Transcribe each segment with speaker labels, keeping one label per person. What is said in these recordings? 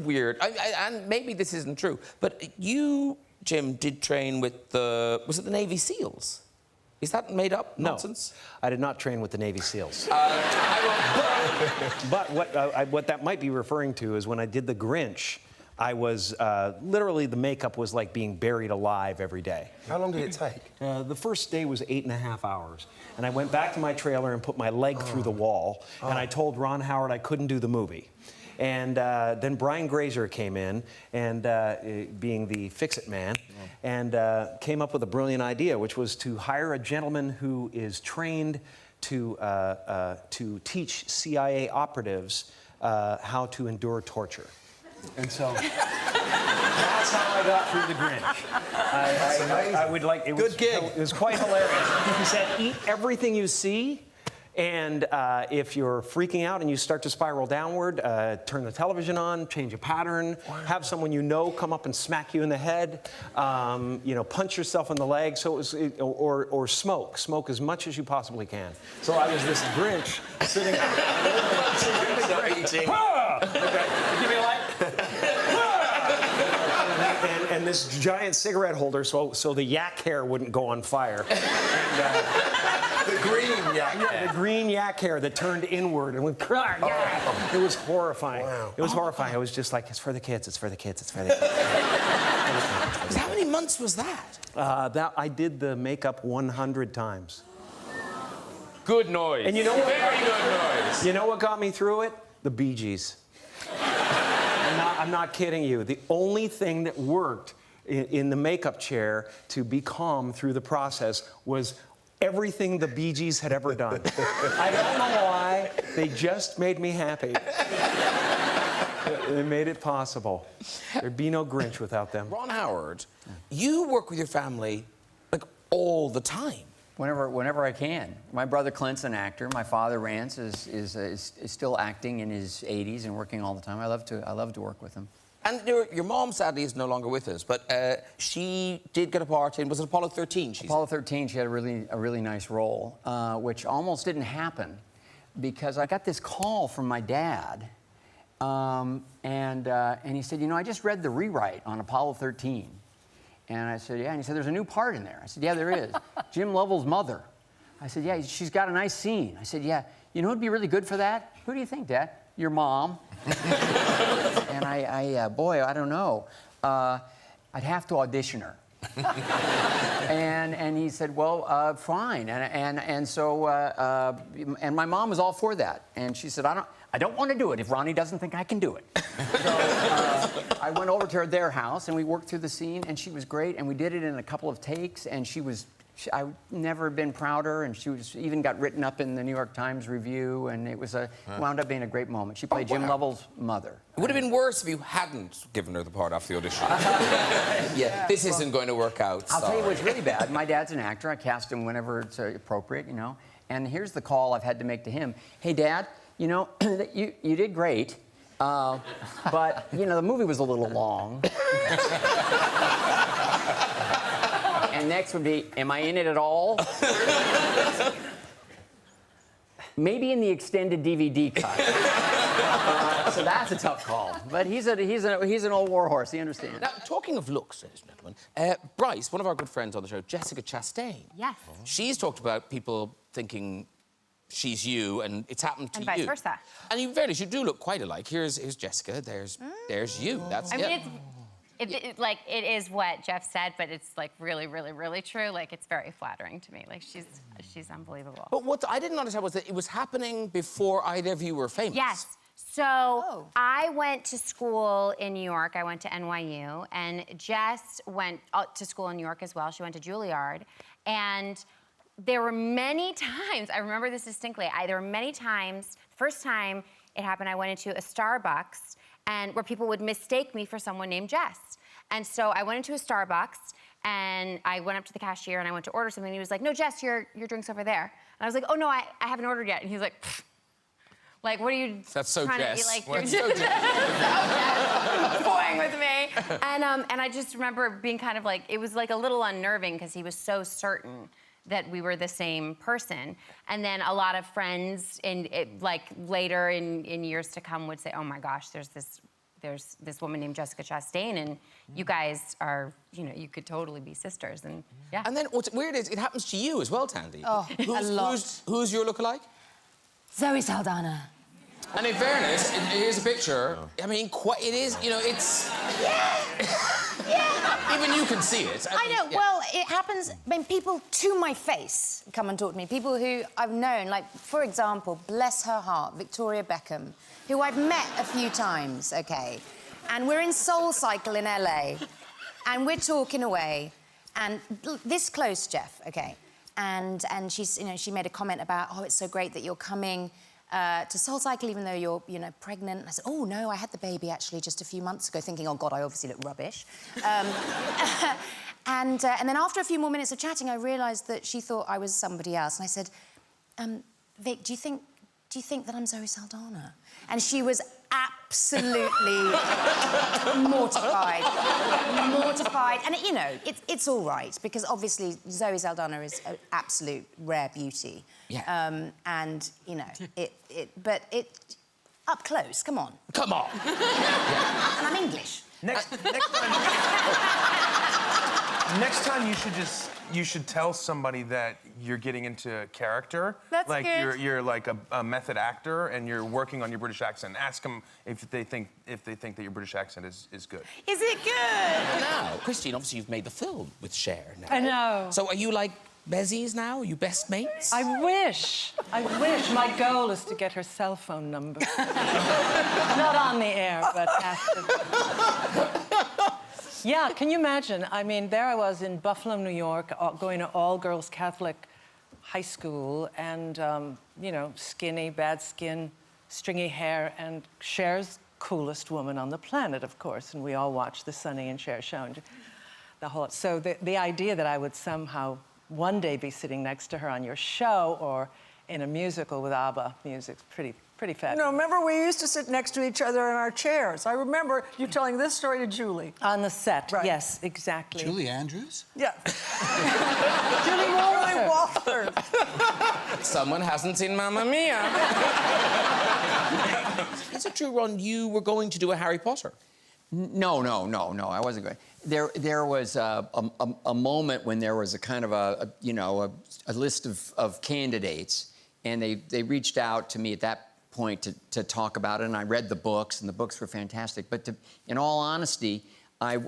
Speaker 1: weird... and maybe this isn't true, but you, Jim, did train with the... Was it the Navy SEALs? Is that made up nonsense?
Speaker 2: No, I did not train with the Navy SEALs.
Speaker 1: But
Speaker 2: what that might be referring to is when I did the Grinch, I was, literally the makeup was like being buried alive every day.
Speaker 3: How long did it take?
Speaker 2: The first day was 8.5 hours. And I went back to my trailer and put my leg through the wall. And I told Ron Howard I couldn't do the movie. And then Brian Grazer came in, and being the fix-it man, and came up with a brilliant idea, which was to hire a gentleman who is trained to teach CIA operatives how to endure torture. And so that's how I got through the Grinch. I would like it.
Speaker 3: Good gig.
Speaker 2: It was quite hilarious. He said, "Eat everything you see." And if you're freaking out and you start to spiral downward, turn the television on, change a pattern, have someone you know come up and smack you in the head, you know, punch yourself in the leg. So it was, or smoke as much as you possibly can. So I was this Grinch sitting. Okay, give me a light. And this giant cigarette holder, so the yak hair wouldn't go on fire. And,
Speaker 3: the green yak hair.
Speaker 2: Yeah, the green yak hair that turned inward and went. It was horrifying.
Speaker 3: Wow.
Speaker 2: It was horrifying. It was just like, it's for the kids. It's for the kids. It's for the kids.
Speaker 1: how many months was that?
Speaker 2: That I did the makeup 100 times.
Speaker 1: Good noise.
Speaker 2: And you know what?
Speaker 1: Very good noise.
Speaker 2: You know what got me through it? The Bee Gees. I'm not kidding you. The only thing that worked in the makeup chair to be calm through the process was everything the Bee Gees had ever done. I don't know why. They just made me happy. They made it possible. There'd be no Grinch without them.
Speaker 1: Ron Howard, you work with your family like all the time.
Speaker 4: Whenever I can. My brother Clint's an actor. My father Rance is still acting in his 80s and working all the time. I love to work with him.
Speaker 1: And your mom sadly is no longer with us, but she did get a part in, was it Apollo 13?
Speaker 4: Apollo 13, she had a really nice role, which almost didn't happen because I got this call from my dad, and he said, you know, I just read the rewrite on Apollo 13. And I said, yeah. And he said, there's a new part in there. I said, yeah, there is. Jim Lovell's mother. I said, yeah, she's got a nice scene. I said, yeah. You know who'd be really good for that? Who do you think, Dad? Your mom. And boy, I don't know. I'd have to audition her. and he said, well, fine. And so and my mom was all for that. And she said, I don't want to do it if Ronnie doesn't think I can do it. So I went over to their house and we worked through the scene, and she was great, and we did it in a couple of takes, and I've never been prouder, and she even got written up in the New York Times Review, and it was wound up being a great moment. She played Jim Lovell's mother.
Speaker 1: It would have been worse if you hadn't given her the part after the audition. This isn't going to work out.
Speaker 4: I'll tell you what's really bad. My dad's an actor. I cast him whenever it's appropriate, you know. And here's the call I've had to make to him. Hey, Dad, you know, you did great, but, you know, the movie was a little long. And next would be, am I in it at all? Maybe in the extended DVD cut. So that's a tough call. But he's an old warhorse. He understands.
Speaker 1: Now, talking of looks, ladies and gentlemen, Bryce, one of our good friends on the show, Jessica Chastain.
Speaker 5: Yes.
Speaker 1: She's talked about people thinking she's you, and it's happened to you.
Speaker 5: And vice versa.
Speaker 1: And in fairness, you do look quite alike. Here's Jessica. There's you. That's
Speaker 5: I mean, it is what Jeff said, but it's like really, really, really true. Like, it's very flattering to me. Like, she's unbelievable.
Speaker 1: But what I didn't understand was that it was happening before either of you were famous.
Speaker 5: Yes. So I went to school in New York. I went to NYU, and Jess went to school in New York as well. She went to Juilliard, and there were many times, I remember this distinctly, there were many times, first time it happened, I went into a Starbucks, and where people would mistake me for someone named Jess. And so I went into a Starbucks, and I went up to the cashier, and I went to order something, and he was like, no, Jess, your drink's over there. And I was like, oh, no, I haven't ordered yet. And he's like, pfft. Like, what are you
Speaker 1: That's so Jess.
Speaker 5: Like,
Speaker 1: That's
Speaker 5: you're
Speaker 1: so Jess.
Speaker 5: toying with me. And I just remember being kind of like, it was like a little unnerving because he was so certain that we were the same person. And then a lot of friends, like later in years to come, would say, oh my gosh, there's this there's this woman named Jessica Chastain, and you guys are, you know, you could totally be sisters, and yeah.
Speaker 1: And then what's weird is it happens to you as well, Tandy.
Speaker 6: Oh, a lot.
Speaker 1: Who's your lookalike?
Speaker 6: Zoe Saldana.
Speaker 1: And in fairness, here's a picture. I mean, it is, you know, it's...
Speaker 6: Yeah.
Speaker 1: Even you can see it.
Speaker 6: I know.
Speaker 1: Yeah.
Speaker 6: Well, it happens when people to my face come and talk to me. People who I've known, like, for example, bless her heart, Victoria Beckham, who I've met a few times, OK? And we're in Soul Cycle in LA, and we're talking away, and this close, Jeff, OK? And she's, you know, she made a comment about, oh, it's so great that you're coming to Soul Cycle, even though you're, you know, pregnant. And I said, oh, no, I had the baby, actually, just a few months ago, thinking, oh, God, I obviously look rubbish. And then after a few more minutes of chatting, I realised that she thought I was somebody else. And I said, Vic, do you think that I'm Zoe Saldana? And she was absolutely mortified. Mortified. And, you know, it's all right, because obviously Zoe Saldana is an absolute rare beauty.
Speaker 1: Yeah.
Speaker 6: And, you know, but up close, come on.
Speaker 1: Come on.
Speaker 6: And I'm English.
Speaker 3: Next time you should tell somebody that you're getting into character.
Speaker 6: That's
Speaker 3: like
Speaker 6: good.
Speaker 3: you're like a method actor and you're working on your British accent. Ask them if they think that your British accent is good.
Speaker 6: Is it good?
Speaker 1: Now, Christine, obviously you've made the film with Cher now.
Speaker 7: I know.
Speaker 1: So are you like Bezies now? Are you best mates?
Speaker 7: I wish. My goal is to get her cell phone number. Not on the air, but after. Yeah, can you imagine? I mean, there I was in Buffalo, New York, going to all-girls Catholic high school, and, you know, skinny, bad skin, stringy hair, and Cher's coolest woman on the planet, of course, and we all watched the Sonny and Cher show. And the whole... So the idea that I would somehow one day be sitting next to her on your show or in a musical with ABBA music's pretty fabulous.
Speaker 8: No, remember we used to sit next to each other in our chairs. I remember you telling this story to Julie.
Speaker 7: On the set,
Speaker 8: Right.
Speaker 7: yes, exactly.
Speaker 9: Julie Andrews?
Speaker 8: Yeah. Julie Walters.
Speaker 1: Someone hasn't seen Mamma Mia. Is it true, Ron, you were going to do a Harry Potter?
Speaker 4: No, I wasn't going. There was a moment when there was a kind of a list of candidates, and they reached out to me at that point to talk about it, and I read the books, and the books were fantastic. But in all honesty, I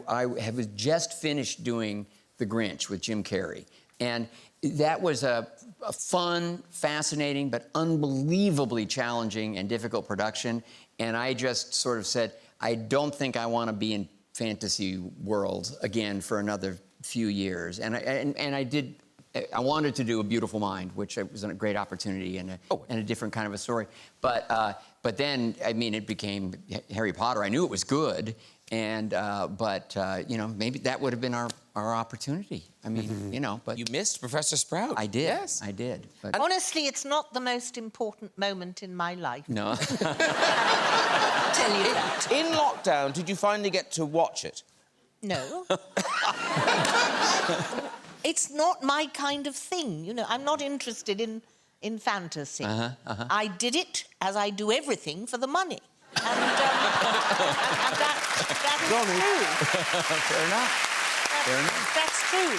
Speaker 4: have just finished doing The Grinch with Jim Carrey, and that was a fun, fascinating, but unbelievably challenging and difficult production. And I just sort of said, I don't think I want to be in fantasy world again for another few years. And I wanted to do A Beautiful Mind, which was a great opportunity and a different kind of a story. But then, I mean, it became Harry Potter. I knew it was good, and you know, maybe that would have been our opportunity. I mean, you know, but
Speaker 1: You missed Professor Sprout.
Speaker 4: I did.
Speaker 1: Yes.
Speaker 4: I did. But
Speaker 10: Honestly, it's not the most important moment in my life.
Speaker 4: no.
Speaker 10: Tell you that.
Speaker 1: In lockdown, did you finally get to watch it?
Speaker 10: No. It's not my kind of thing, you know. I'm not interested in fantasy. I did it, as I do everything, for the money. And that is true.
Speaker 4: Fair enough.
Speaker 10: That's true.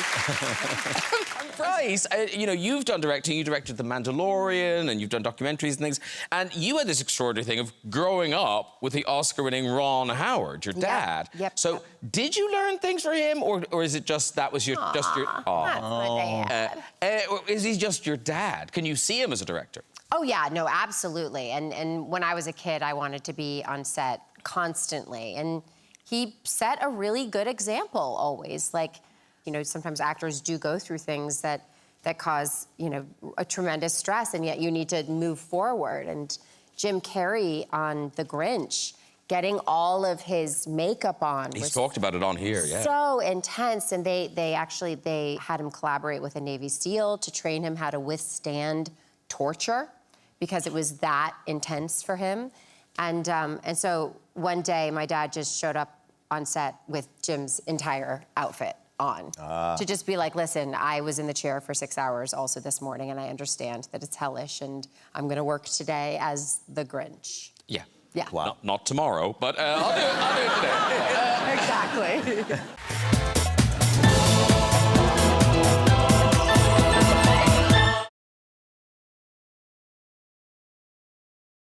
Speaker 1: Bryce, you know, you've done directing. You directed The Mandalorian, and you've done documentaries and things. And you had this extraordinary thing of growing up with the Oscar-winning Ron Howard, your dad.
Speaker 6: Yep.
Speaker 1: So, did you learn things for him, or is it just that was just your?
Speaker 5: That's my dad.
Speaker 1: Is he just your dad? Can you see him as a director?
Speaker 5: Oh, yeah, no, absolutely. And when I was a kid, I wanted to be on set constantly. And he set a really good example always. Like, you know, sometimes actors do go through things that cause, you know, a tremendous stress, and yet you need to move forward. And Jim Carrey on The Grinch, getting all of his makeup on
Speaker 1: He's
Speaker 5: was
Speaker 1: talked about it on here, yeah.
Speaker 5: so intense. And they actually had him collaborate with a Navy SEAL to train him how to withstand torture, because it was that intense for him. And so one day, my dad just showed up on set with Jim's entire outfit on to just be like, listen, I was in the chair for 6 hours also this morning, and I understand that it's hellish, and I'm going to work today as the Grinch.
Speaker 1: Yeah.
Speaker 6: Yeah.
Speaker 1: Not tomorrow, but I'll do it today.
Speaker 6: Exactly.